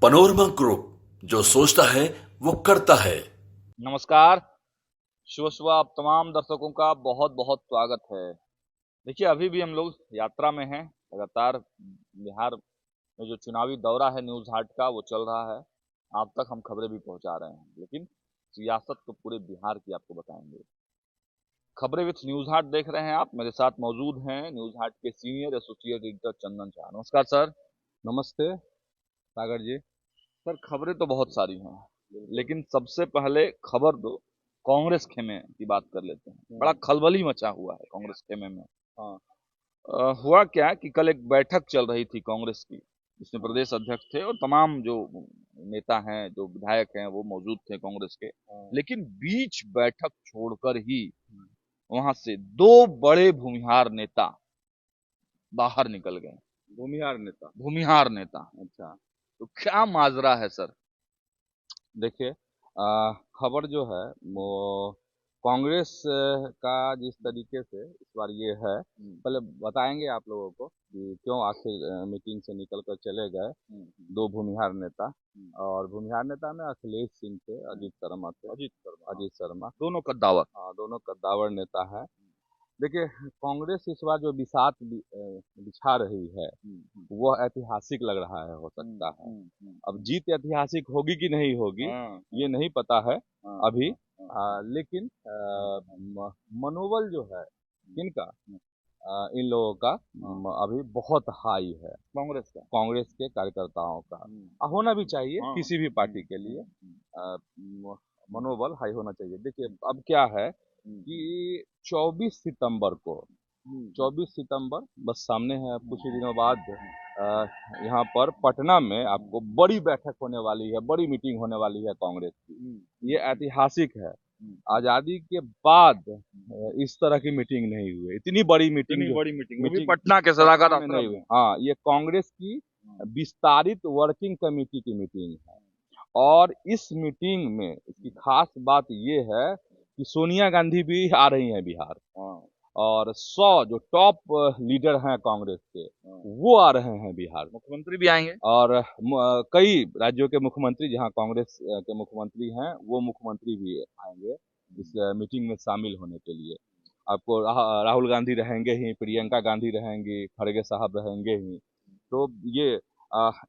Panorama group, जो सोचता है वो करता है। नमस्कार। शुभ सुबह आप तमाम दर्शकों का बहुत बहुत स्वागत है। देखिए, अभी भी हम लोग यात्रा में हैं। लगातार बिहार में जो चुनावी दौरा है न्यूज़ हाट का वो चल रहा है। आप तक हम खबरें भी पहुंचा रहे हैं, लेकिन सियासत तो पूरे बिहार की आपको बताएंगे। खबरें विथ न्यूज़ हाट देख रहे हैं आप। मेरे साथ मौजूद हैं न्यूज़ हाट के senior associate editor Chandan Jha. नमस्कार सर। नमस्ते सागर जी। सर, खबरें तो बहुत सारी हैं, लेकिन सबसे पहले खबर दो कांग्रेस खेमे की बात कर लेते हैं। बड़ा खलबली मचा हुआ है कांग्रेस खेमे में। हाँ। हुआ क्या कि कल एक बैठक चल रही थी कांग्रेस की, जिसमें प्रदेश अध्यक्ष थे और तमाम जो नेता हैं, जो विधायक हैं, वो मौजूद थे कांग्रेस के। लेकिन बीच बैठक छोड़कर ही वहां से दो बड़े भूमिहार नेता बाहर निकल गए। भूमिहार नेता। अच्छा, तो क्या माजरा है सर? देखिए, खबर जो है वो कांग्रेस का जिस तरीके से इस बार ये है, पहले बताएंगे आप लोगों को कि क्यों आखिर मीटिंग से निकल कर चले गए दो भूमिहार नेता। और भूमिहार नेता में अखिलेश सिंह थे, अजीत शर्मा थे। अजीत शर्मा दोनों कद्दावर। हाँ, दोनों कद्दावर नेता है। देखिए, कांग्रेस इस बार जो बिसात बिछा रही है वह ऐतिहासिक लग रहा है, हो सकता है। अब जीत ऐतिहासिक होगी कि नहीं होगी ये नहीं पता है अभी। लेकिन मनोबल जो है इनका, इन लोगों का अभी बहुत हाई है। कांग्रेस के कार्यकर्ताओं का होना भी चाहिए, किसी भी पार्टी के लिए मनोबल हाई होना चाहिए। देखिए, अब क्या है कि 24 सितंबर को 24 सितंबर बस सामने है। अब कुछ ही दिनों बाद यहाँ पर पटना में आपको बड़ी बैठक होने वाली है, बड़ी मीटिंग होने वाली है कांग्रेस की। ये ऐतिहासिक है। आजादी के बाद इस तरह की मीटिंग नहीं हुई, इतनी बड़ी मीटिंग वो भी पटना के सदाकत में नहीं हुई। हाँ, ये कांग्रेस की विस्तारित वर्किंग कमेटी की मीटिंग है। और इस मीटिंग में इसकी खास बात ये है कि सोनिया गांधी भी आ रही हैं बिहार। और 100 जो टॉप लीडर हैं कांग्रेस के वो आ रहे हैं बिहार। मुख्यमंत्री भी आएंगे। और कई राज्यों के मुख्यमंत्री, जहां कांग्रेस के मुख्यमंत्री हैं, वो मुख्यमंत्री भी आएंगे इस मीटिंग में शामिल होने के लिए। आपको राहुल गांधी रहेंगे ही, प्रियंका गांधी रहेंगी, खड़गे साहब रहेंगे ही। तो ये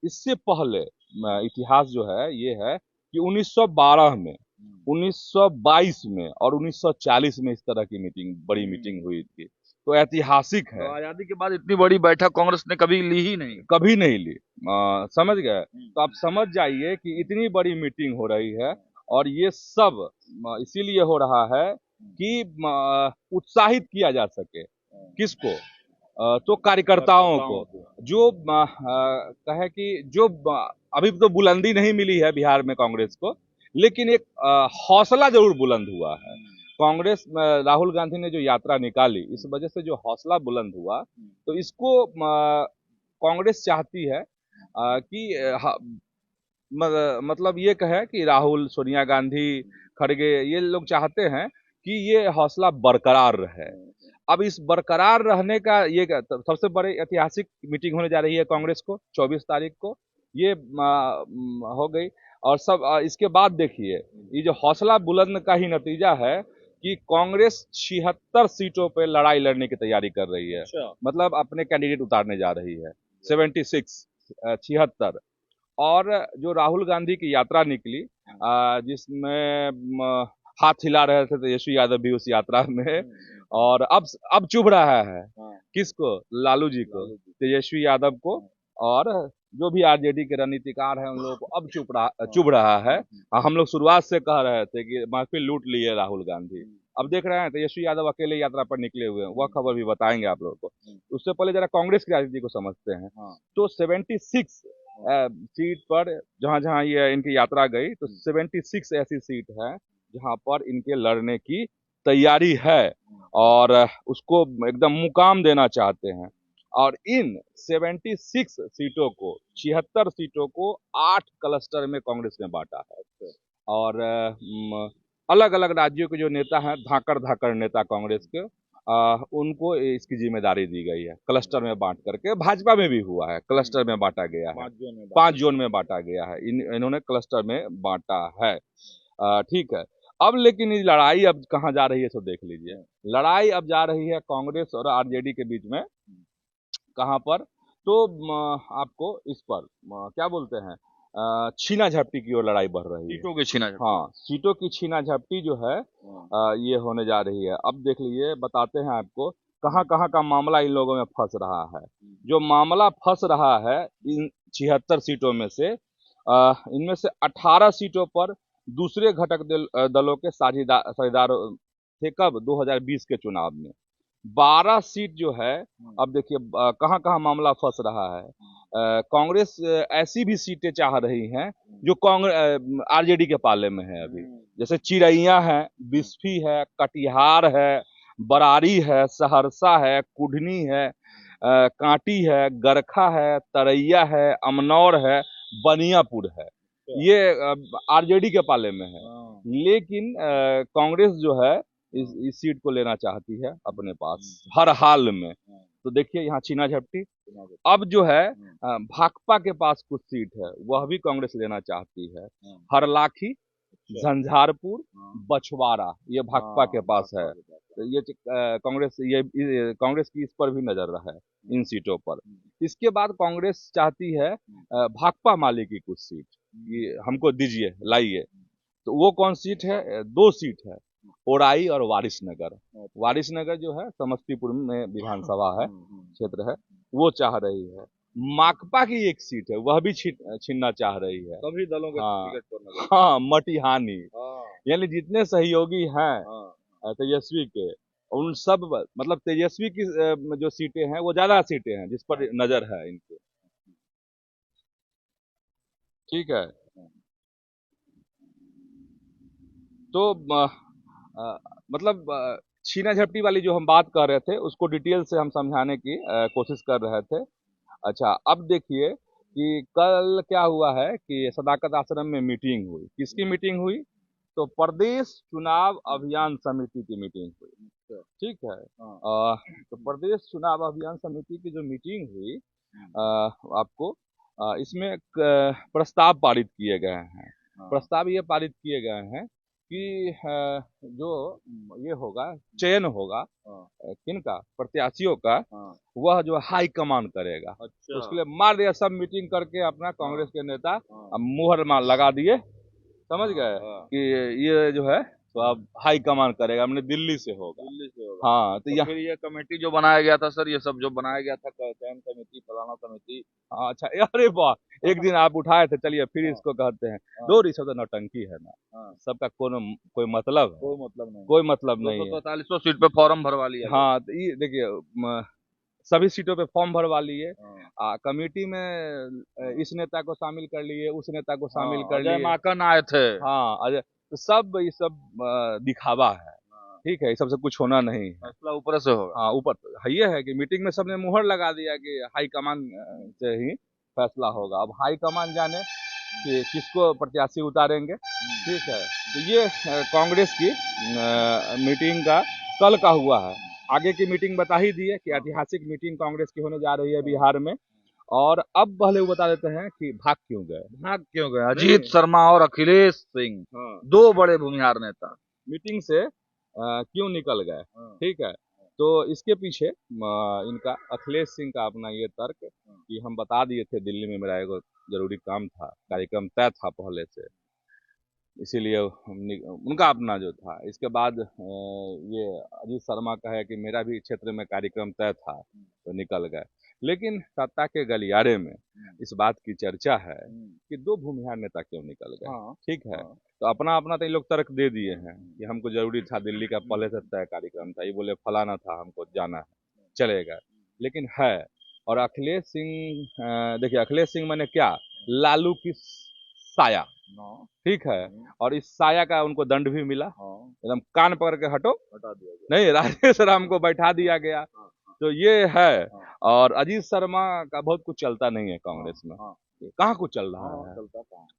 इससे पहले इतिहास जो है ये है कि 1912 में, 1922 में और 1940 में इस तरह की बड़ी मीटिंग हुई थी। तो ऐतिहासिक है। तो आजादी के बाद इतनी बड़ी बैठक कांग्रेस ने कभी ली ही नहीं। कभी नहीं ली। समझ गए? तो आप समझ जाइए कि इतनी बड़ी मीटिंग हो रही है और ये सब इसीलिए हो रहा है कि उत्साहित किया जा सके। किसको? तो कार्यकर्ताओं को, जो कहे कि जो अभी तो बुलंदी नहीं मिली है बिहार में कांग्रेस को, लेकिन एक हौसला जरूर बुलंद हुआ है। कांग्रेस राहुल गांधी ने जो यात्रा निकाली, इस वजह से जो हौसला बुलंद हुआ, तो इसको कांग्रेस चाहती है कि मतलब ये कहे कि राहुल, सोनिया गांधी, खड़गे, ये लोग चाहते हैं कि ये हौसला बरकरार रहे। अब इस बरकरार रहने का ये सबसे बड़ी ऐतिहासिक मीटिंग होने जा रही है कांग्रेस को 24 तारीख को। ये हो गई। और सब इसके बाद देखिए, ये जो हौसला बुलंद का ही नतीजा है कि कांग्रेस 76 सीटों पे लड़ाई लड़ने की तैयारी कर रही है। मतलब अपने कैंडिडेट उतारने जा रही है। 76 76। और जो राहुल गांधी की यात्रा निकली, जिसमें हाथ हिला रहे थे तेजस्वी यादव भी उस यात्रा में। और अब चुभ रहा है किसको? लालू जी को, तेजस्वी यादव को। और जो भी आरजेडी के रणनीतिकार हैं उन लोगों को अब चुभ रहा है। हम लोग शुरुआत से कह रहे थे कि महफिल लूट लिए राहुल गांधी। अब देख रहे हैं तेजस्वी यादव अकेले यात्रा पर निकले हुए हैं। वह खबर भी बताएंगे आप लोगों को। उससे पहले जरा कांग्रेस की राजनीति को समझते हैं। तो 76 सीट पर जहां जहां ये इनकी यात्रा गई, तो 76 ऐसी सीट है जहां पर इनके लड़ने की तैयारी है और उसको एकदम मुकाम देना चाहते हैं। और इन 76 सीटों को, 76 सीटों को 8 क्लस्टर में कांग्रेस ने बांटा है। और अलग अलग राज्यों के जो नेता हैं, धाकड़ धाकड़ नेता कांग्रेस के, उनको इसकी जिम्मेदारी दी गई है, क्लस्टर में बांट करके। भाजपा में भी हुआ है, क्लस्टर में बांटा गया है, 5 जोन में बांटा गया है, इन्होंने क्लस्टर में बांटा है। ठीक है। अब लेकिन ये लड़ाई अब कहाँ जा रही है तो देख लीजिए। लड़ाई अब जा रही है कांग्रेस और आरजेडी के बीच में। कहाँ पर? तो आपको इस पर क्या बोलते हैं, छीना झपटी की ओर लड़ाई बढ़ रही है। सीटों के छीना झपटी। हाँ, सीटों की छीना झपटी जो है ये होने जा रही है। अब देख लीजिए, बताते हैं आपको कहाँ कहाँ का मामला इन लोगों में फंस रहा है। जो मामला फंस रहा है इन 76 सीटों में से, इनमें से 18 सीटों पर दूसरे घटक दलों के साझेदार थे। कब? 2020 के चुनाव में। 12 सीट जो है, अब देखिए कहाँ कहाँ मामला फंस रहा है। कांग्रेस ऐसी भी सीटें चाह रही हैं जो कांग्रेस आरजेडी के पाले में है अभी, जैसे चिरैया है, बिस्फी है, कटिहार है, बरारी है, सहरसा है, कुढ़नी है, कांटी है, गरखा है, तरैया है, अमनौर है, बनियापुर है। ये आरजेडी के पाले में है। लेकिन कांग्रेस जो है इस सीट को लेना चाहती है अपने पास हर हाल में। तो देखिए यहाँ छीना झपटी। अब जो है भाकपा के पास कुछ सीट है, वह भी कांग्रेस लेना चाहती है। हरलाखी, झंझारपुर, बछवाड़ा, ये भाकपा के पास है। तो ये कांग्रेस की इस पर भी नजर रहा है, इन सीटों पर। इसके बाद कांग्रेस चाहती है भाकपा माले की कुछ सीट, ये हमको दीजिए, लाइए। तो वो कौन सीट है? 2 सीट है, ओराई और वारिसनगर। वारिसनगर जो है समस्तीपुर में विधानसभा है, क्षेत्र है, वो चाह रही है। माकपा की एक सीट है, वह भी छीनना चाह रही है। सभी दलों के हाँ, टिकट पर नजर। हाँ, मटिहानी। हाँ, यानी जितने सहयोगी हैं हाँ। तेजस्वी के, उन सब, मतलब तेजस्वी की जो सीटें हैं वो ज्यादा सीटें हैं जिस पर नजर है इनके। ठीक है। तो मतलब छीना झपटी वाली जो हम बात कर रहे थे उसको डिटेल से हम समझाने की कोशिश कर रहे थे। अच्छा, अब देखिए कि कल क्या हुआ है कि सदाकत आश्रम में मीटिंग हुई। किसकी मीटिंग हुई? तो प्रदेश चुनाव अभियान समिति की मीटिंग हुई। ठीक है। तो प्रदेश चुनाव अभियान समिति की जो मीटिंग हुई, आपको इसमें प्रस्ताव पारित किए गए हैं। प्रस्ताव ये पारित किए गए हैं कि जो ये होगा, चयन होगा किनका? प्रत्याशियों का, वह जो हाई कमान करेगा। तो उसके लिए मार दिया, सब मीटिंग करके अपना कांग्रेस के नेता मुहर लगा दिए, समझ गए कि ये जो है तो अब हाई कमान करेगा, हमने दिल्ली से होगा। हाँ, तो फिर ये कमेटी जो बनाया गया था सर, ये सब जो बनाया गया था, चयन समिति, फलाना समिति। अच्छा, अरे वाह, एक दिन आप उठाए थे, चलिए फिर इसको कहते हैं। दो सब तो नौटंकी है ना, सबका कोई मतलब है? कोई मतलब नहीं है। 243 सीट पे फॉर्म भरवा लिया। हाँ, तो ये देखिए सभी सीटों पे फॉर्म भरवा लिए, कमेटी में इस नेता को शामिल कर लिए, उस नेता को शामिल कर लिए। माकन आए थे। हाँ, अजय, तो सब ये सब दिखावा है। ठीक है, ये सबसे कुछ होना नहीं है। फैसला ऊपर से होगा। हाँ, ऊपर ये है कि मीटिंग में सबने मुहर लगा दिया कि हाई कमान से ही फैसला होगा। अब हाई कमान जाने कि किसको प्रत्याशी उतारेंगे। ठीक है, तो ये कांग्रेस की मीटिंग का कल का हुआ है। आगे की मीटिंग बता ही दी है कि ऐतिहासिक मीटिंग कांग्रेस की होने जा रही है बिहार में। और अब पहले वो बता देते हैं कि भाग क्यों गए। अजीत शर्मा और अखिलेश सिंह, दो बड़े भूमिहार नेता मीटिंग से क्यों निकल गए। ठीक है, तो इसके पीछे इनका अखिलेश सिंह का अपना ये तर्क कि हम बता दिए थे दिल्ली में मेरा एक जरूरी काम था, कार्यक्रम तय था पहले से, इसीलिए उनका अपना जो था। इसके बाद ये अजीत शर्मा का है कि मेरा भी क्षेत्र में कार्यक्रम तय था तो निकल गए। लेकिन सत्ता के गलियारे में इस बात की चर्चा है कि 2 भूमिहार नेता क्यों निकल गए। ठीक है, तो अपना अपना तो ये लोग तर्क दे दिए हैं कि हमको जरूरी था, दिल्ली का पहले से तय कार्यक्रम था, ये बोले फलाना था, हमको जाना है, चलेगा। लेकिन है, और अखिलेश सिंह, देखिए अखिलेश सिंह मैंने क्या, लालू की साया। ठीक है, और इस साया का उनको दंड भी मिला, एकदम कान पकड़ के हटा दिया गया। नहीं, राजेश राम को बैठा दिया गया। तो ये है। और अजीत शर्मा का बहुत कुछ चलता नहीं है कांग्रेस में। कहाँ कुछ चल रहा है?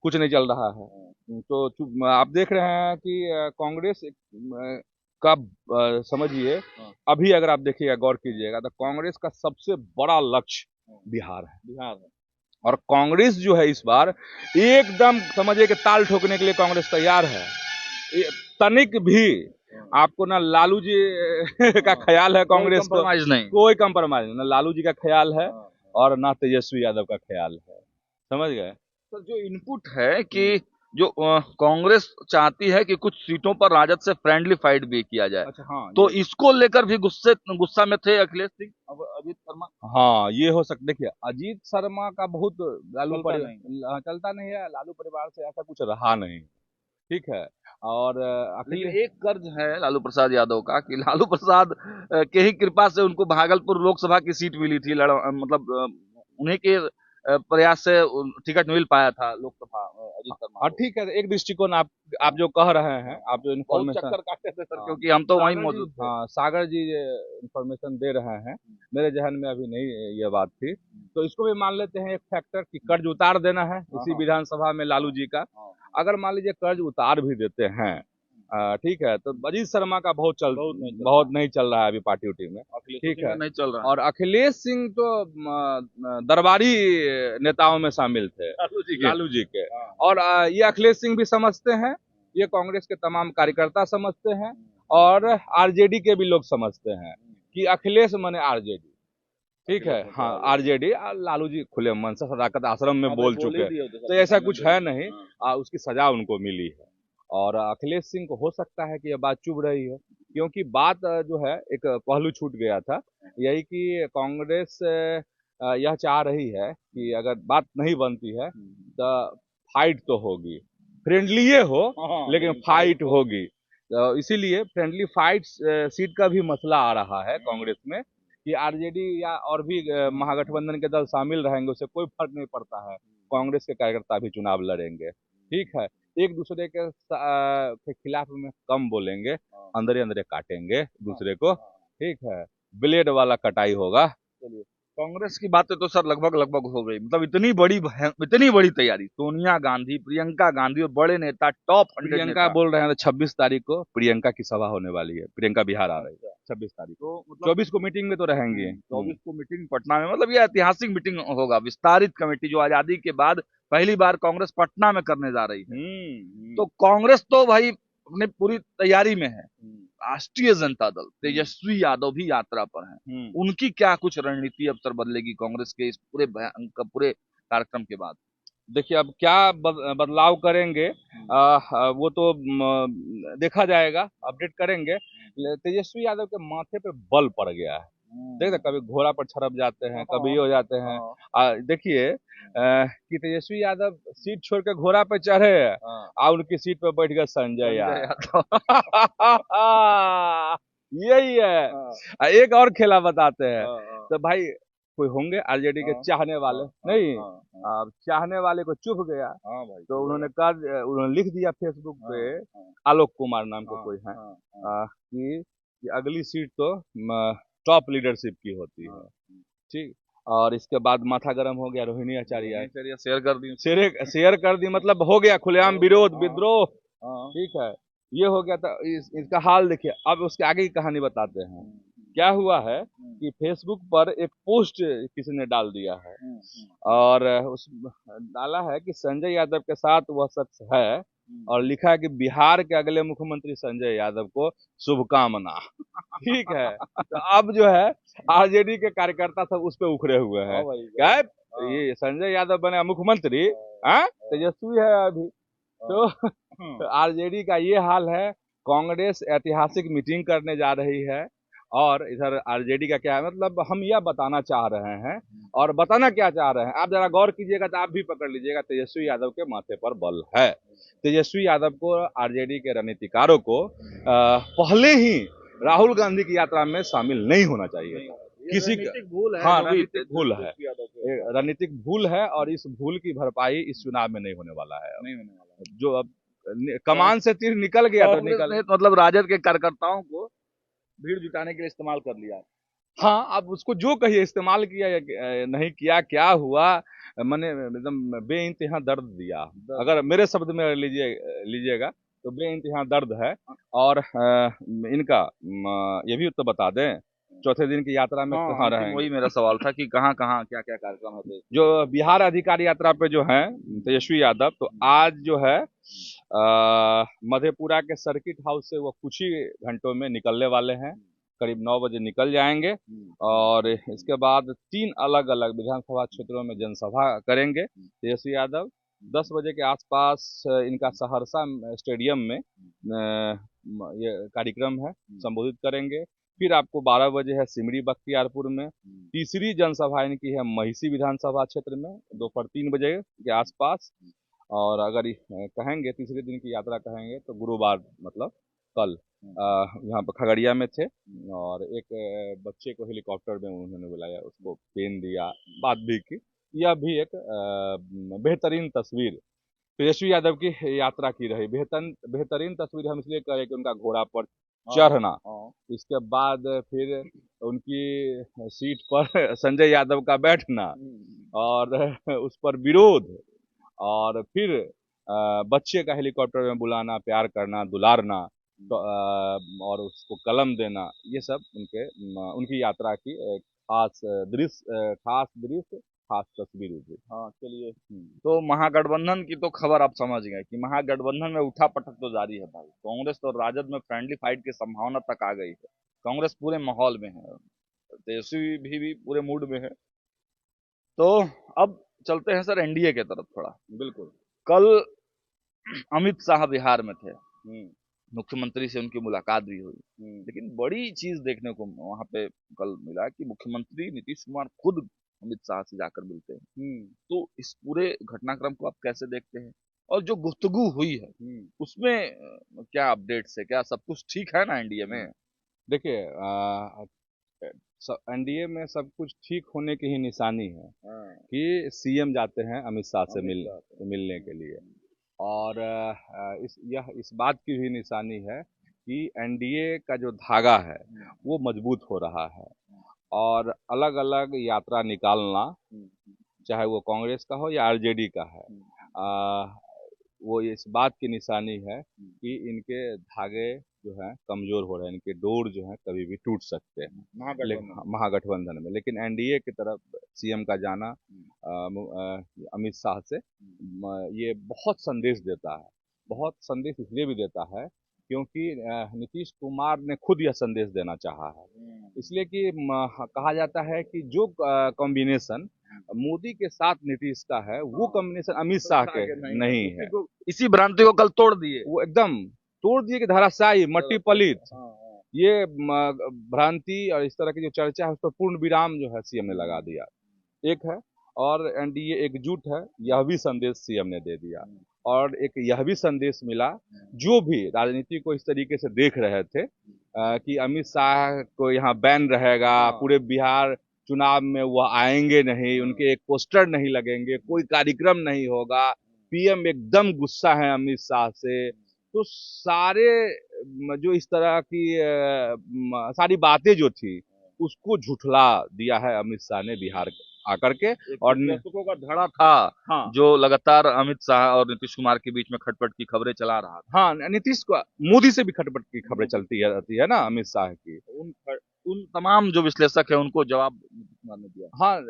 कुछ नहीं चल रहा है। तो आप देख रहे हैं कि कांग्रेस का समझिए, अभी अगर आप देखिएगा, गौर कीजिएगा, तो कांग्रेस का सबसे बड़ा लक्ष्य बिहार है। और कांग्रेस जो है इस बार एकदम समझिए कि ताल ठोकने के लिए कांग्रेस तैयार है। तनिक भी आपको ना लालू जी का ख्याल है कांग्रेस को, कोई कंप्रोमाइज नहीं, ना लालू जी का ख्याल है और ना तेजस्वी यादव का ख्याल है, समझ गए। तो जो इनपुट है कि जो कांग्रेस चाहती है कि कुछ सीटों पर राजद से फ्रेंडली फाइट भी किया जाए। अच्छा, हाँ, तो इसको लेकर भी गुस्सा में थे अखिलेश सिंह, अब अजीत शर्मा। हाँ, ये हो सकता। देखिए, अजीत शर्मा का बहुत लालू चलता नहीं है, लालू परिवार से ऐसा कुछ रहा नहीं, ठीक है। और लेकिन एक कर्ज है लालू प्रसाद यादव का कि लालू प्रसाद के ही कृपा से उनको भागलपुर लोकसभा की सीट मिली थी, मतलब उन्हीं के प्रयास से टिकट मिल पाया था लोकसभा अजीत शर्मा। हाँ, ठीक है, एक दृष्टिकोण आप जो कह रहे हैं, आप जो इन्फॉर्मेशन चक्कर काटे थे सर, क्योंकि हम तो वहीं मौजूद थे। हाँ, सागर जी इन्फॉर्मेशन दे रहे हैं, मेरे जहन में अभी नहीं ये बात थी, तो इसको भी मान लेते हैं एक फैक्टर कि कर्ज उतार देना है इसी विधानसभा में लालू जी का। अगर मान लीजिए कर्ज उतार भी देते हैं, ठीक है, तो अजीत शर्मा का बहुत नहीं चल रहा है अभी पार्टी उटी में, ठीक है, नहीं चल रहा। और अखिलेश सिंह तो दरबारी नेताओं में शामिल थे लालू जी के। और ये अखिलेश सिंह भी समझते हैं, ये कांग्रेस के तमाम कार्यकर्ता समझते हैं, और आरजेडी के भी लोग समझते हैं कि अखिलेश माने आरजेडी, ठीक है, हाँ, आरजेडी। लालू जी खुले मन से सदाकत आश्रम में बोल चुके, तो ऐसा कुछ है नहीं, उसकी सजा उनको मिली है। और अखिलेश सिंह को हो सकता है कि यह बात चुभ रही हो, क्योंकि बात जो है एक पहलू छूट गया था, यही कि कांग्रेस यह चाह रही है कि अगर बात नहीं बनती है तो फाइट तो होगी, फ्रेंडली हो लेकिन फाइट होगी। तो इसीलिए फ्रेंडली फाइट सीट का भी मसला आ रहा है कांग्रेस में, कि आरजेडी या और भी महागठबंधन के दल शामिल रहेंगे, उससे कोई फर्क नहीं पड़ता है, कांग्रेस के कार्यकर्ता भी चुनाव लड़ेंगे, ठीक है, एक दूसरे के खिलाफ में कम बोलेंगे, अंदर अंदर काटेंगे दूसरे को, ठीक है, ब्लेड वाला कटाई होगा। कांग्रेस की बातें तो सर लगभग हो गई, मतलब इतनी बड़ी तैयारी, सोनिया गांधी, प्रियंका गांधी और बड़े नेता, टॉप 100 प्रियंका बोल रहे हैं 26 तारीख को प्रियंका की सभा होने वाली है, प्रियंका बिहार आ रही है 26 तारीख को, तो 24 को मीटिंग में तो रहेंगे, 24 को मीटिंग पटना में, मतलब ये ऐतिहासिक मीटिंग होगा, विस्तारित कमेटी जो आजादी के बाद पहली बार कांग्रेस पटना में करने जा रही है। तो कांग्रेस तो भाई अपने पूरी तैयारी में है। राष्ट्रीय जनता दल, तेजस्वी यादव भी यात्रा पर हैं, उनकी क्या कुछ रणनीति अब सर बदलेगी कांग्रेस के इस पूरे कार्यक्रम के बाद? देखिए, अब क्या बदलाव करेंगे वो तो देखा जाएगा, अपडेट करेंगे। तेजस्वी यादव के माथे पे बल पड़ गया है, देखते कभी घोड़ा पर छड़प जाते हैं, कभी ये हो जाते हैं। देखिए कि तेजस्वी यादव सीट छोड़ के घोड़ा पे चढ़े और उनकी सीट पे बैठ गए संजय यादव। यही है। एक और खेला बताते हैं, तो भाई कोई होंगे आरजेडी के चाहने वाले, नहीं, अब चाहने वाले को चुभ गया, तो उन्होंने लिख दिया फेसबुक पे, आलोक कुमार नाम के कोई है, कि अगली सीट तो टॉप लीडरशिप की होती है, ठीक। और इसके बाद माथा गर्म हो गया, रोहिणी आचार्य शेयर कर दी, मतलब हो गया खुलेआम विरोध विद्रोह, ठीक है, ये हो गया। तो इसका हाल देखिए, अब उसके आगे की कहानी बताते हैं। क्या हुआ है कि फेसबुक पर एक पोस्ट किसी ने डाल दिया है, और उस डाला है कि संजय यादव के साथ वह शख्स है, और लिखा है कि बिहार के अगले मुख्यमंत्री संजय यादव को शुभकामना। ठीक है, तो अब जो है आरजेडी के कार्यकर्ता सब उस पे उखड़े हुए हैं, क्या ये संजय यादव बने मुख्यमंत्री, तेजस्वी है अभी, तो आरजेडी का ये हाल है। कांग्रेस ऐतिहासिक मीटिंग करने जा रही है, और इधर आरजेडी का क्या है, मतलब हम यह बताना चाह रहे हैं, और बताना क्या चाह रहे हैं आप जरा गौर कीजिएगा, तो आप भी पकड़ लीजिएगा, तेजस्वी यादव के माथे पर बल है। तेजस्वी यादव को, आरजेडी के रणनीतिकारों को पहले ही राहुल गांधी की यात्रा में शामिल नहीं होना चाहिए, किसी का भूल है, हाँ, रणनीतिक भूल है, रणनीतिक भूल है, और इस भूल की भरपाई इस चुनाव में नहीं होने वाला है। जो अब कमान से तीर निकल गया, तो मतलब राजद के कार्यकर्ताओं को भीड़ जुटाने के लिए इस्तेमाल कर लिया। हाँ, अब उसको जो कहिए, इस्तेमाल किया या नहीं किया, क्या हुआ, मैंने एकदम बेइंतहा दर्द दिया, अगर मेरे शब्द में लीजिएगा, तो बेइंतहा दर्द है। और इनका ये भी तो बता दें, चौथे दिन की यात्रा में कहाँ अंतिम रहेंगे? वही मेरा सवाल था कि कहाँ कहाँ क्या क्या कार्यक्रम होते हैं। जो बिहार अधिकारी यात्रा पे जो है तेजस्वी यादव, तो आज जो है मधेपुरा के सर्किट हाउस से वो कुछ ही घंटों में निकलने वाले हैं, करीब 9 बजे निकल जाएंगे। और इसके बाद 3 अलग अलग विधानसभा क्षेत्रों में जनसभा करेंगे तेजस्वी यादव। 10 बजे के आसपास इनका सहरसा स्टेडियम में ये कार्यक्रम है, संबोधित करेंगे। फिर आपको 12 बजे है सिमरी बख्तियारपुर में। तीसरी जनसभा इनकी है महिषी विधानसभा क्षेत्र में, दोपहर 3 बजे के आसपास। और अगर कहेंगे तीसरे दिन की यात्रा कहेंगे तो गुरुवार मतलब कल यहाँ पर खगड़िया में थे, और एक बच्चे को हेलीकॉप्टर में उन्होंने बुलाया, उसको पेन दिया, बात भी की। यह भी एक बेहतरीन तस्वीर तेजस्वी यादव की यात्रा की रही। बेहतरीन तस्वीर हम इसलिए कह रहे कि उनका घोड़ा पर चढ़ना, इसके बाद फिर उनकी सीट पर संजय यादव का बैठना, और उस पर विरोध, और फिर बच्चे का हेलीकॉप्टर में बुलाना, प्यार करना, दुलारना, तो, और उसको कलम देना, ये सब उनकी यात्रा की एक खास दृश्य, खास तस्वीर थी। हाँ चलिए, तो महागठबंधन की तो खबर आप समझ गए कि महागठबंधन में उठापटक तो जारी है भाई। कांग्रेस और राजद में फ्रेंडली फाइट की संभावना तक आ गई है। कांग्रेस पूरे माहौल में है, तेजस्वी भी पूरे मूड में है। तो अब चलते हैं सर एनडीए के तरफ थोड़ा। बिल्कुल। कल अमित शाह बिहार में थे, मुख्यमंत्री से उनकी मुलाकात भी हुई, लेकिन बड़ी चीज देखने को वहां पे कल मिला कि मुख्यमंत्री नीतीश कुमार खुद अमित शाह से जाकर मिलते हैं। तो इस पूरे घटनाक्रम को आप कैसे देखते हैं, और जो गुफ्तगू हुई है उसमें क्या अपडेट्स है, क्या सब कुछ ठीक है ना एनडीए में? देखिए, एनडीए में सब कुछ ठीक होने की ही निशानी है कि सीएम जाते हैं अमित शाह से मिलने के लिए, और इस बात की भी निशानी है कि एनडीए का जो धागा है वो मजबूत हो रहा है। और अलग अलग यात्रा निकालना, चाहे वो कांग्रेस का हो या आरजेडी का है, वो इस बात की निशानी है कि इनके धागे जो हैं कमजोर हो रहे हैं, इनके डोर जो हैं कभी भी टूट सकते हैं महागठबंधन में। लेकिन एनडीए की तरफ सीएम का जाना अमित शाह से ये बहुत संदेश देता है। बहुत संदेश इसलिए भी देता है क्योंकि नीतीश कुमार ने खुद यह संदेश देना चाहा है। इसलिए कि कहा जाता है कि जो कॉम्बिनेशन मोदी के साथ नीतीश का है, वो कॉम्बिनेशन अमित शाह के नहीं है। इसी भ्रांति को कल तोड़ दिए, वो एकदम तोड़ दिए कि धराशायी, मट्टी पलित। ये भ्रांति और इस तरह की जो चर्चा है उस पर पूर्ण विराम जो है सीएम ने लगा दिया। एक है, और एनडीए एकजुट है, यह भी संदेश सीएम ने दे दिया। और एक यह भी संदेश मिला, जो भी राजनीति को इस तरीके से देख रहे थे कि अमित शाह को यहाँ बैन रहेगा, पूरे बिहार चुनाव में वह आएंगे नहीं, उनके एक पोस्टर नहीं लगेंगे, कोई कार्यक्रम नहीं होगा, पीएम एकदम गुस्सा है अमित शाह से, तो सारे जो इस तरह की सारी बातें जो थी उसको झुठला दिया है अमित शाह ने बिहार आकर के। और दर्शकों का धड़ा था, हाँ, जो लगातार अमित शाह और नीतीश कुमार के बीच में खटपट की खबरें चला रहा था। हाँ, नीतीश को मोदी से भी खटपट की खबरें चलती रहती है ना अमित शाह की। उन तमाम जो विश्लेषक है उनको जवाब नीतीश कुमार ने दिया। हाँ,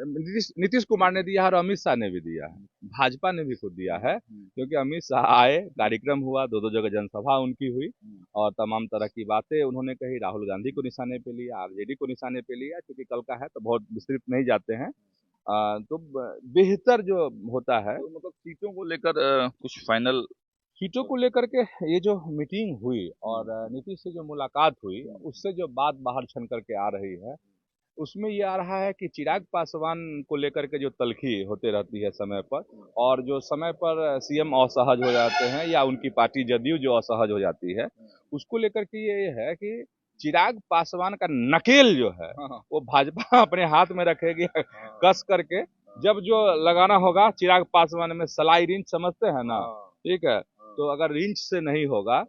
नीतीश कुमार ने दिया है और अमित शाह ने भी दिया है, भाजपा ने भी खुद दिया है, क्योंकि अमित शाह आए, कार्यक्रम हुआ, 2-2 जगह जनसभा उनकी हुई, और तमाम तरह की बातें उन्होंने कही। राहुल गांधी को निशाने पे लिया, आरजेडी को निशाने पे लिया, क्योंकि कल का है तो बहुत विस्तृत नहीं जाते हैं। तो बेहतर जो होता है, तो मतलब सीटों को लेकर कुछ फाइनल, सीटों को लेकर के ये जो मीटिंग हुई और नीतीश से जो मुलाकात हुई, उससे जो बात बाहर छन करके आ रही है, उसमें ये आ रहा है कि चिराग पासवान को लेकर के जो तलखी होते रहती है समय पर, और जो समय पर सीएम असहज हो जाते हैं या उनकी पार्टी जदयू जो असहज हो जाती है, उसको लेकर के ये है कि चिराग पासवान का नकेल जो है वो भाजपा अपने हाथ में रखेगी कस करके। जब जो लगाना होगा, चिराग पासवान में सलाई रिंच समझते हैं ना, ठीक है, तो अगर रिंच से नहीं होगा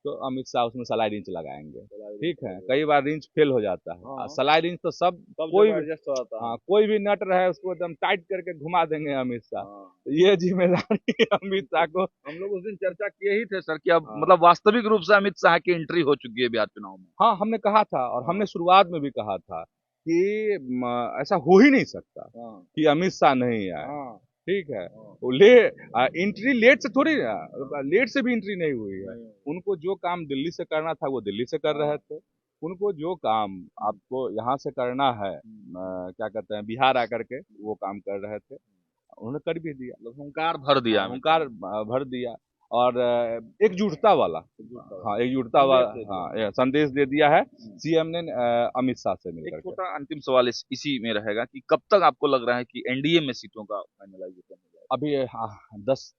तो अमित शाह उसमें सलाई रिंच लगाएंगे। ठीक है, कई बार रिंच फेल हो जाता है। सलाई रिंच तो सब कोई भी हाँ, कोई भी नट रहे उसको एकदम टाइट करके घुमा देंगे अमित शाह। तो ये जिम्मेदारी अमित शाह को। हम लोग उस दिन चर्चा किए ही थे सर कि अब मतलब वास्तविक रूप से अमित शाह की एंट्री हो चुकी है बिहार चुनाव में। हाँ, हमने कहा था और हमने शुरुआत में भी कहा था कि ऐसा हो ही नहीं सकता कि अमित शाह नहीं आए। ठीक है, वो एंट्री लेट से थोड़ी, लेट से भी एंट्री नहीं हुई है। उनको जो काम दिल्ली से करना था वो दिल्ली से कर रहे थे। उनको जो काम आपको यहाँ से करना है, क्या कहते हैं, बिहार आकर के वो काम कर रहे थे, उन्होंने कर भी दिया। हुंकार भर दिया, हुंकार भर दिया और एकजुटता वाला, हाँ एकजुटता वाला, हाँ संदेश दे दिया है सीएम ने अमित शाह से मिलकर। एक छोटा अंतिम सवाल इसी में रहेगा कि कब तक आपको लग रहा है कि एनडीए में सीटों का फाइनलाइजेशन हो जाएगा? अभी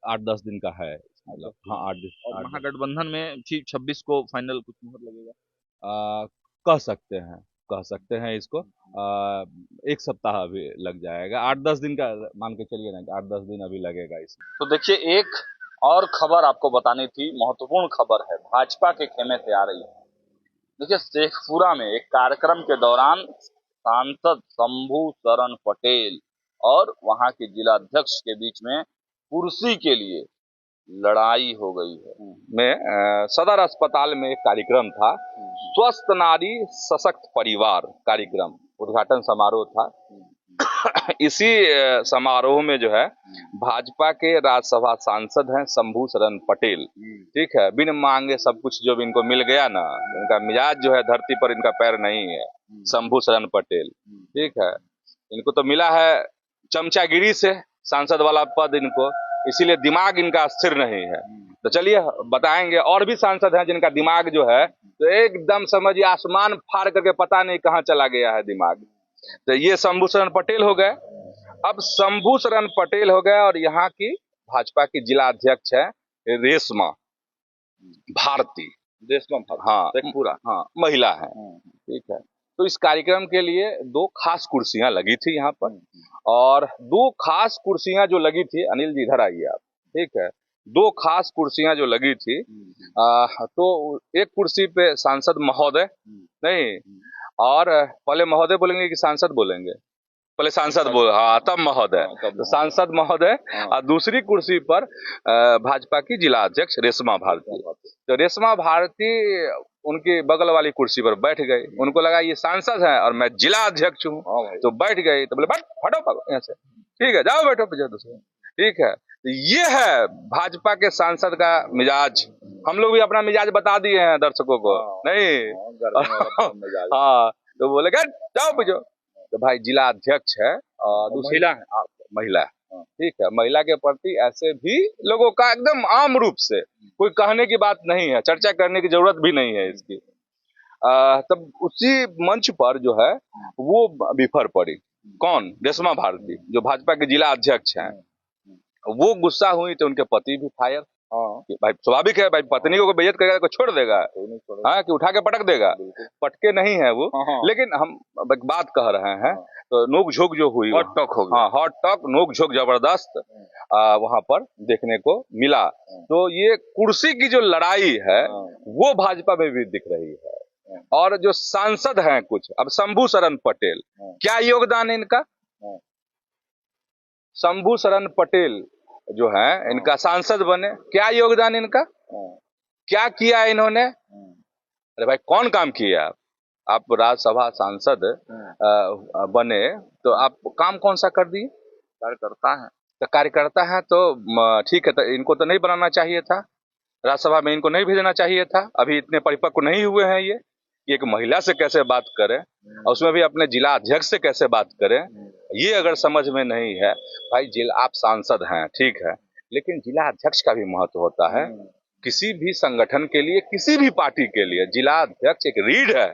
8-10 दिन का है, मतलब हाँ 8 और महागठबंधन में 26 को फाइनल कुछ मुहर लगेगा? कह सकते हैं इसको। 1 सप्ताह अभी लग जाएगा, 8-10 दिन का मान के चलिए ना, 8-10 दिन अभी लगेगा इसमें। तो देखिए, एक और खबर आपको बतानी थी, महत्वपूर्ण खबर है, भाजपा के खेमे से आ रही है। देखिए, शेखपुरा में एक कार्यक्रम के दौरान सांसद शंभू शरण पटेल और वहां के जिला अध्यक्ष के बीच में कुर्सी के लिए लड़ाई हो गई है। में सदर अस्पताल में एक कार्यक्रम था, स्वस्थ नारी सशक्त परिवार कार्यक्रम, उद्घाटन समारोह था। इसी समारोह में जो है भाजपा के राज्यसभा सांसद हैं शंभू शरण पटेल, ठीक है, बिन मांगे सब कुछ जो भी इनको मिल गया ना, इनका मिजाज जो है धरती पर इनका पैर नहीं है। शंभू शरण पटेल, ठीक है, इनको तो मिला है चमचागिरी से सांसद वाला पद इनको, इसीलिए दिमाग इनका स्थिर नहीं है। तो चलिए बताएंगे, और भी सांसद हैं जिनका दिमाग जो है तो एकदम समझिए आसमान फाड़ करके पता नहीं कहाँ चला गया है दिमाग। तो ये शंभू शरण पटेल हो गए। अब शंभू शरण पटेल हो गए और यहाँ की भाजपा की जिला अध्यक्ष है रेशमा भारती, हाँ पूरा, हाँ महिला है, ठीक है। तो इस कार्यक्रम के लिए 2 खास कुर्सियां लगी थी यहाँ पर, और 2 खास कुर्सियां जो लगी थी, अनिल जी इधर आइए आप, ठीक है, 2 खास कुर्सियां जो लगी थी, तो एक कुर्सी पे सांसद महोदय नहीं, और पहले महोदय बोलेंगे कि सांसद बोलेंगे? पहले सांसद बोल, हाँ तब महोदय, तो सांसद महोदय। और दूसरी कुर्सी पर भाजपा की जिला अध्यक्ष रेशमा भारती। तो रेशमा भारती उनकी बगल वाली कुर्सी पर बैठ गई, उनको लगा ये सांसद है और मैं जिला अध्यक्ष हूँ, तो बैठ गई। तो बोले बैठ, हटो यहाँ से, ठीक है, जाओ बैठो पीछे दूसरे, ठीक है। ये है भाजपा के सांसद का मिजाज। हम लोग भी अपना मिजाज बता दिए हैं दर्शकों को, नहीं हाँ, तो बोले जाओ पीछे। तो भाई जिला अध्यक्ष है और दूसरी महिला है, ठीक है, महिला के प्रति ऐसे भी लोगों का एकदम आम रूप से कोई कहने की बात नहीं है, चर्चा करने की जरूरत भी नहीं है इसकी। तब उसी मंच पर जो है वो बिफर पड़ी, कौन? रेशमा भारती, जो भाजपा के जिला अध्यक्ष हैं। वो गुस्सा हुई तो उनके पति भी फायर। भाई स्वाभाविक है, भाई पत्नी को बेइज्जत करेगा तो छोड़ देगा, हाँ, कि उठा के पटक देगा? पटके नहीं है वो, लेकिन हम बात कह रहे हैं, तो नोक झोंक जो हुई, हॉट टॉक हो गया, हाँ हॉट टॉक, नोक झोंक जबरदस्त वहां पर देखने को मिला। तो ये कुर्सी की जो लड़ाई है वो भाजपा में भी दिख रही है। और जो सांसद हैं कुछ, अब शंभू शरण पटेल, क्या योगदान इनका? शंभू शरण पटेल जो है इनका सांसद बने, क्या योगदान इनका? क्या किया इन्होंने? अरे भाई कौन काम किया? आप राज्यसभा सांसद बने तो आप काम कौन सा कर दिए? कार्यकर्ता है, तो कार्यकर्ता है तो ठीक है, तो इनको तो नहीं बनाना चाहिए था, राज्यसभा में इनको नहीं भेजना चाहिए था। अभी इतने परिपक्व नहीं हुए हैं ये कि एक महिला से कैसे बात करें, और उसमें भी अपने जिला अध्यक्ष से कैसे बात करें, ये अगर समझ में नहीं है। भाई जिला, आप सांसद हैं ठीक है, लेकिन जिला अध्यक्ष का भी महत्व होता है। किसी भी संगठन के लिए, किसी भी पार्टी के लिए जिला अध्यक्ष एक रीढ़ है,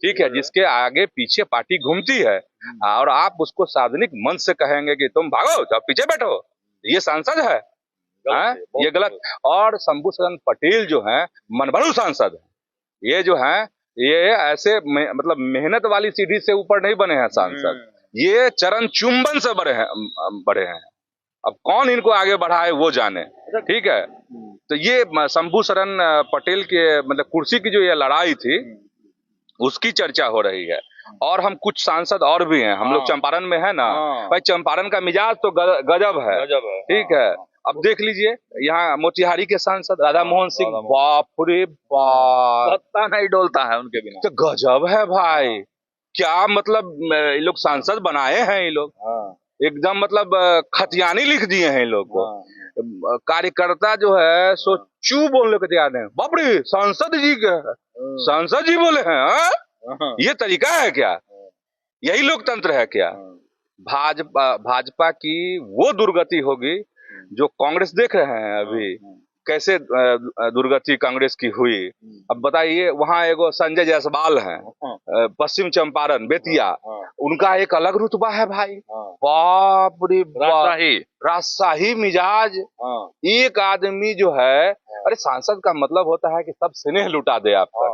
ठीक है, जिसके आगे पीछे पार्टी घूमती है, और आप उसको सार्वजनिक मंच से कहेंगे कि तुम भागो, जाओ पीछे बैठो, ये सांसद है? ये गलत। और शंभू शरण पटेल जो है मनभरू सांसद है, ये जो है ये ऐसे मतलब मेहनत वाली सीढ़ी से ऊपर नहीं बने हैं सांसद, ये चरण चुंबन से बढ़े हैं। अब कौन इनको आगे बढ़ाए वो जाने, ठीक है। तो ये शंभू शरण पटेल के मतलब कुर्सी की जो ये लड़ाई थी उसकी चर्चा हो रही है। और हम कुछ सांसद और भी हैं, हम लोग चंपारण में है ना भाई, चंपारण का मिजाज तो गजब है, ठीक है। अब देख लीजिए यहाँ मोतिहारी के सांसद राधा मोहन सिंह, बाप रे बाप, पत्ता नहीं डोलता है उनके बिना। तो गजब है भाई, क्या मतलब ये लोग सांसद बनाए हैं ये लोग, एकदम मतलब खतियानी लिख दिए हैं इन लोग को। कार्यकर्ता जो है सो चू बोलने को तैयार है, बाप रे सांसद जी के सांसद जी बोले हैं, हाँ? ये तरीका है क्या? यही लोकतंत्र है क्या? भाजपा की वो दुर्गति होगी जो कांग्रेस देख रहे हैं अभी, कैसे दुर्गति कांग्रेस की हुई। अब बताइए, वहाँ एगो संजय जायसवाल हैं, पश्चिम चंपारण बेतिया, उनका एक अलग रुतबा है भाई, बाप रे बाप, राजशाही मिजाज। एक आदमी जो है, अरे सांसद का मतलब होता है कि सब स्नेह लुटा दे आपका,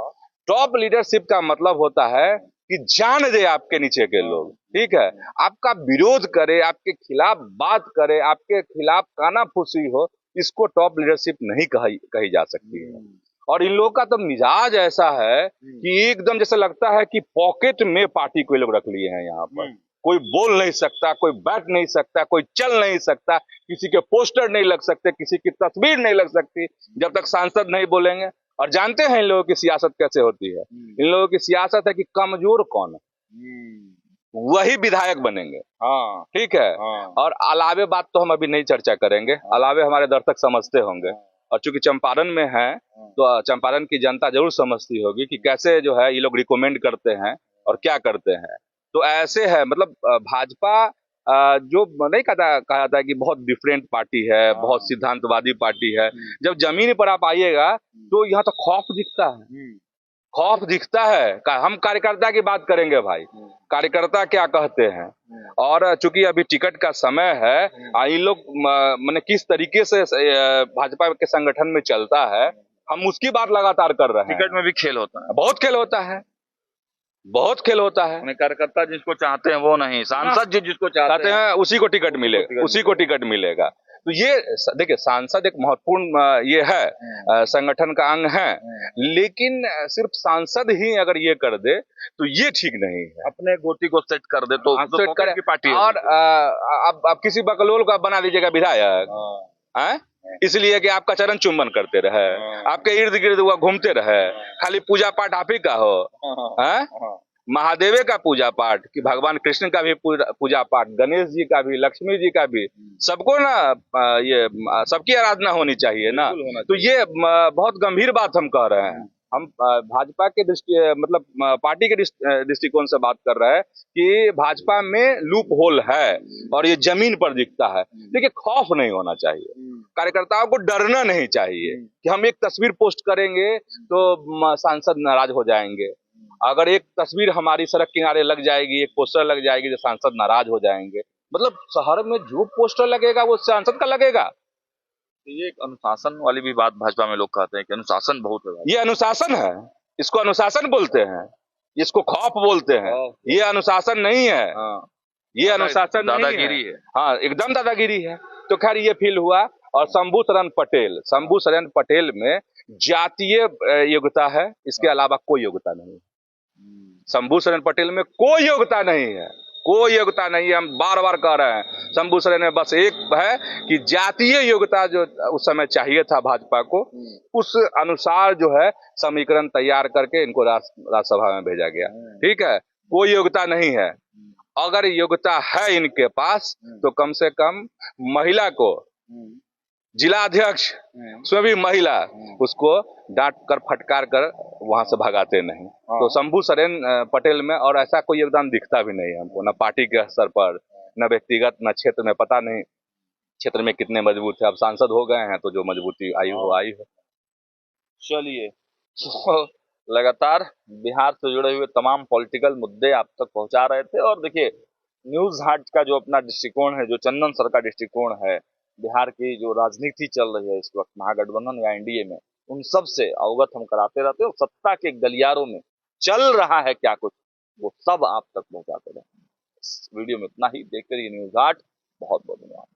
टॉप लीडरशिप का मतलब होता है कि जान दे आपके नीचे के लोग, ठीक है, आपका विरोध करे, आपके खिलाफ बात करे, आपके खिलाफ कानाफूसी हो, इसको टॉप लीडरशिप नहीं कही जा सकती है। और इन लोगों का तो मिजाज ऐसा है कि एकदम जैसे लगता है कि पॉकेट में पार्टी को ये लोग रख लिए हैं यहाँ पर। कोई बोल नहीं सकता, कोई बैठ नहीं सकता, कोई चल नहीं सकता, किसी के पोस्टर नहीं लग सकते, किसी की तस्वीर नहीं लग सकती जब तक सांसद नहीं बोलेंगे। और जानते हैं इन लोगों की सियासत कैसे होती है, इन लोगों की सियासत है कि कमजोर कौन है वही विधायक बनेंगे, हाँ ठीक है। और अलावे बात तो हम अभी नहीं चर्चा करेंगे, अलावे हमारे दर्शक समझते होंगे, और चूंकि चंपारण में है तो चंपारण की जनता जरूर समझती होगी कि कैसे जो है ये लोग रिकमेंड करते हैं और क्या करते हैं। तो ऐसे है, मतलब भाजपा जो नहीं कहा जाता है कि बहुत डिफरेंट पार्टी है, बहुत सिद्धांतवादी पार्टी है, जब जमीन पर आप आइएगा तो यहाँ तो खौफ दिखता है, खौफ दिखता है। हम कार्यकर्ता की बात करेंगे भाई, कार्यकर्ता क्या कहते हैं। और चूंकि अभी टिकट का समय है, इन लोग मैंने किस तरीके से भाजपा के संगठन में चलता है, हम उसकी बात लगातार कर रहे हैं। टिकट में भी खेल होता है, बहुत खेल होता है, बहुत खेल होता है। कार्यकर्ता जिसको चाहते हैं वो नहीं, सांसद जी जिसको चाहते हैं उसी को टिकट मिलेगा, उसी को टिकट मिलेगा। तो ये देखिए, सांसद एक महत्वपूर्ण ये है, संगठन का अंग है, लेकिन सिर्फ सांसद ही अगर ये कर दे तो ये ठीक नहीं है। अपने गोटी को सेट कर दे तो सेट करे की पार्टी है। और अब किसी बकलोल का बना दीजिएगा विधायक, इसलिए कि आपका चरण चुम्बन करते रहे, आपके इर्द गिर्द वो घूमते रहे, खाली पूजा पाठ आप ही का हो, महादेव का पूजा पाठ कि भगवान कृष्ण का भी पूजा पाठ, गणेश जी का भी, लक्ष्मी जी का भी, सबको ना ये सबकी आराधना होनी चाहिए ना। तो ये बहुत गंभीर बात हम कह रहे हैं। हम भाजपा के मतलब पार्टी के दृष्टिकोण से बात कर रहे हैं कि भाजपा में लूप होल है और ये जमीन पर दिखता है। देखिए, खौफ नहीं होना चाहिए, कार्यकर्ताओं को डरना नहीं चाहिए कि हम एक तस्वीर पोस्ट करेंगे तो सांसद नाराज हो जाएंगे, अगर एक तस्वीर हमारी सड़क किनारे लग जाएगी, एक पोस्टर लग जाएगी तो सांसद नाराज हो जाएंगे। मतलब शहर में जो पोस्टर लगेगा वो सांसद का लगेगा। ये एक अनुशासन वाली भी बात भाजपा में लोग कहते हैं कि अनुशासन बहुत है। ये अनुशासन है, इसको अनुशासन बोलते हैं, इसको खौफ बोलते हैं। ये अनुशासन नहीं है, ये अनुशासन दादागिरी है। हाँ, एकदम दादागिरी है। तो खैर ये फील हुआ। और शंभू शरण पटेल में जातीय योग्यता है, इसके अलावा कोई योग्यता नहीं। शंभू शरण पटेल में कोई योग्यता नहीं है, कोई योग्यता नहीं है। हम बार बार कह रहे हैं, शंभू शरण में बस एक है कि जातीय योग्यता जो उस समय चाहिए था भाजपा को, उस अनुसार जो है समीकरण तैयार करके इनको राज्यसभा में भेजा गया, ठीक है। कोई योग्यता नहीं है। अगर योग्यता है इनके पास तो कम से कम महिला को जिला अध्यक्ष स्वयं महिला उसको डांट कर फटकार कर वहां से भगाते नहीं। तो शंभू शरण पटेल में और ऐसा कोई योगदान दिखता भी नहीं हमको, न पार्टी के स्तर पर, न व्यक्तिगत, न क्षेत्र में। पता नहीं क्षेत्र में कितने मजबूत है, अब सांसद हो गए हैं तो जो मजबूती आई हो। चलिए, लगातार बिहार से जुड़े हुए तमाम पॉलिटिकल मुद्दे आप तक पहुंचा रहे थे। और देखिए, न्यूज हाट का जो अपना दृष्टिकोण है, जो चंदन सर का दृष्टिकोण है, बिहार की जो राजनीति चल रही है इस वक्त महागठबंधन या एनडीए में, उन सब से अवगत हम कराते रहते हैं। सत्ता के गलियारों में चल रहा है क्या कुछ, वो सब आप तक पहुंचाते रहते हैं। इस वीडियो में इतना ही। देखते रहिए न्यूज हाट। बहुत बहुत धन्यवाद।